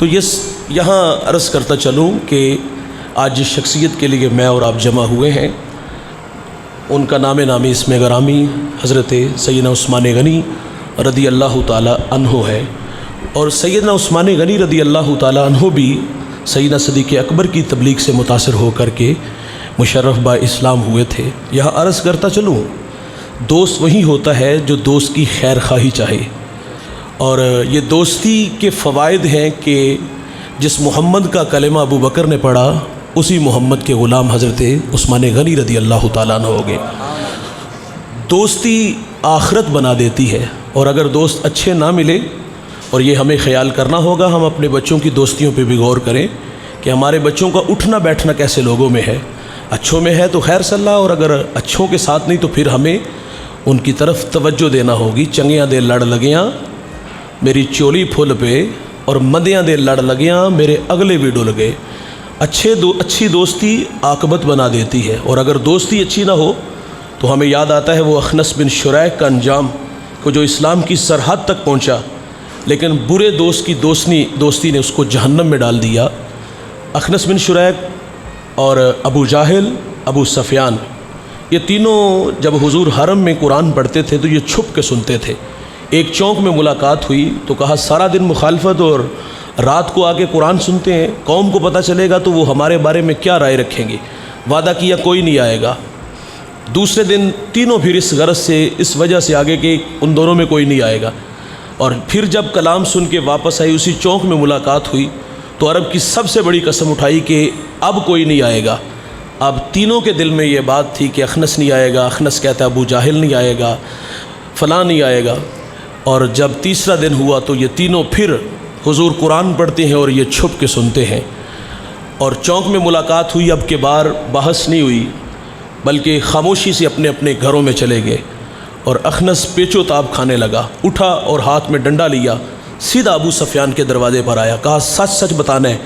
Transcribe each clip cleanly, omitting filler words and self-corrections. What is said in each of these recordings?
تو یہاں عرض کرتا چلوں کہ آج جس شخصیت کے لیے میں اور آپ جمع ہوئے ہیں ان کا نامی اسم گرامی حضرت سیدنا عثمان غنی رضی اللہ تعالی عنہ ہے، اور سیدنا عثمان غنی رضی اللہ تعالی عنہ بھی سیدنا صدیق اکبر کی تبلیغ سے متاثر ہو کر کے مشرف با اسلام ہوئے تھے۔ یہاں عرض کرتا چلوں دوست وہی ہوتا ہے جو دوست کی خیر خواہی چاہے، اور یہ دوستی کے فوائد ہیں کہ جس محمد کا کلمہ ابو بکر نے پڑھا اسی محمد کے غلام حضرت عثمان غنی رضی اللہ تعالیٰ عنہ ہو گئے۔ دوستی آخرت بنا دیتی ہے، اور اگر دوست اچھے نہ ملے، اور یہ ہمیں خیال کرنا ہوگا، ہم اپنے بچوں کی دوستیوں پہ بھی غور کریں کہ ہمارے بچوں کا اٹھنا بیٹھنا کیسے لوگوں میں ہے۔ اچھوں میں ہے تو خیر صلی اللہ، اور اگر اچھوں کے ساتھ نہیں تو پھر ہمیں ان کی طرف توجہ دینا ہوگی۔ چنگیاں دے لڑ لگیاں میری چولی پھول پہ، اور مدیاں دے لڑ لگیاں میرے اگلے بھی ڈل گئے۔ اچھی دوستی عاقبت بنا دیتی ہے، اور اگر دوستی اچھی نہ ہو تو ہمیں یاد آتا ہے وہ اخنس بن شریح کا انجام کو، جو اسلام کی سرحد تک پہنچا لیکن برے دوست کی دوستی نے اس کو جہنم میں ڈال دیا۔ اخنس بن شریح اور ابو جاہل، ابو سفیان، یہ تینوں جب حضور حرم میں قرآن پڑھتے تھے تو یہ چھپ کے سنتے تھے۔ ایک چونک میں ملاقات ہوئی تو کہا سارا دن مخالفت اور رات کو آ کے قرآن سنتے ہیں، قوم کو پتہ چلے گا تو وہ ہمارے بارے میں کیا رائے رکھیں گے۔ وعدہ کیا کوئی نہیں آئے گا۔ دوسرے دن تینوں پھر اس غرض سے، اس وجہ سے آگے کہ ان دونوں میں کوئی نہیں آئے گا، اور پھر جب کلام سن کے واپس آئی اسی چونک میں ملاقات ہوئی تو عرب کی سب سے بڑی قسم اٹھائی کہ اب کوئی نہیں آئے گا۔ اب تینوں کے دل میں یہ بات تھی کہ اخنس نہیں آئے گا، اخنس کہتا ہے ابو جاہل نہیں آئے گا، فلاں نہیں آئے گا، اور جب تیسرا دن ہوا تو یہ تینوں پھر حضور قرآن پڑھتے ہیں اور یہ چھپ کے سنتے ہیں، اور چونک میں ملاقات ہوئی۔ اب کے بار بحث نہیں ہوئی بلکہ خاموشی سے اپنے اپنے گھروں میں چلے گئے، اور اخنس پیچو تاب کھانے لگا، اٹھا اور ہاتھ میں ڈنڈا لیا، سیدھا ابو سفیان کے دروازے پر آیا، کہا سچ سچ بتانا ہے،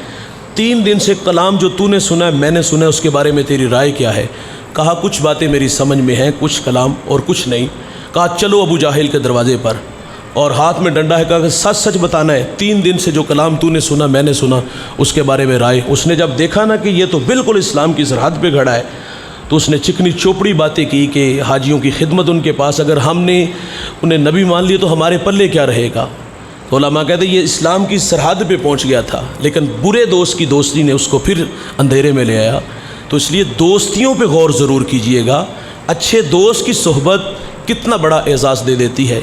3 دن سے کلام جو تو نے سنا ہے میں نے سنا ہے، اس کے بارے میں تیری رائے کیا ہے؟ کہا کچھ باتیں میری سمجھ میں ہیں، کچھ کلام اور کچھ نہیں۔ کہا چلو ابو جاہل کے دروازے پر، اور ہاتھ میں ڈنڈا ہے، کہا کہ سچ سچ بتانا ہے، 3 دن سے جو کلام تو نے سنا میں نے سنا، اس کے بارے میں رائے۔ اس نے جب دیکھا نا کہ یہ تو بالکل اسلام کی سرحد پہ کھڑا ہے تو اس نے چکنی چوپڑی باتیں کی کہ حاجیوں کی خدمت ان کے پاس، اگر ہم نے انہیں نبی مان لیے تو ہمارے پلے کیا رہے گا؟ تو علماء کہتے ہیں یہ اسلام کی سرحد پہ پہنچ گیا تھا، لیکن برے دوست کی دوستی نے اس کو پھر اندھیرے میں لے آیا۔ تو اس لیے دوستیوں پہ غور ضرور کیجئے گا، اچھے دوست کی صحبت کتنا بڑا اعزاز دے دیتی ہے۔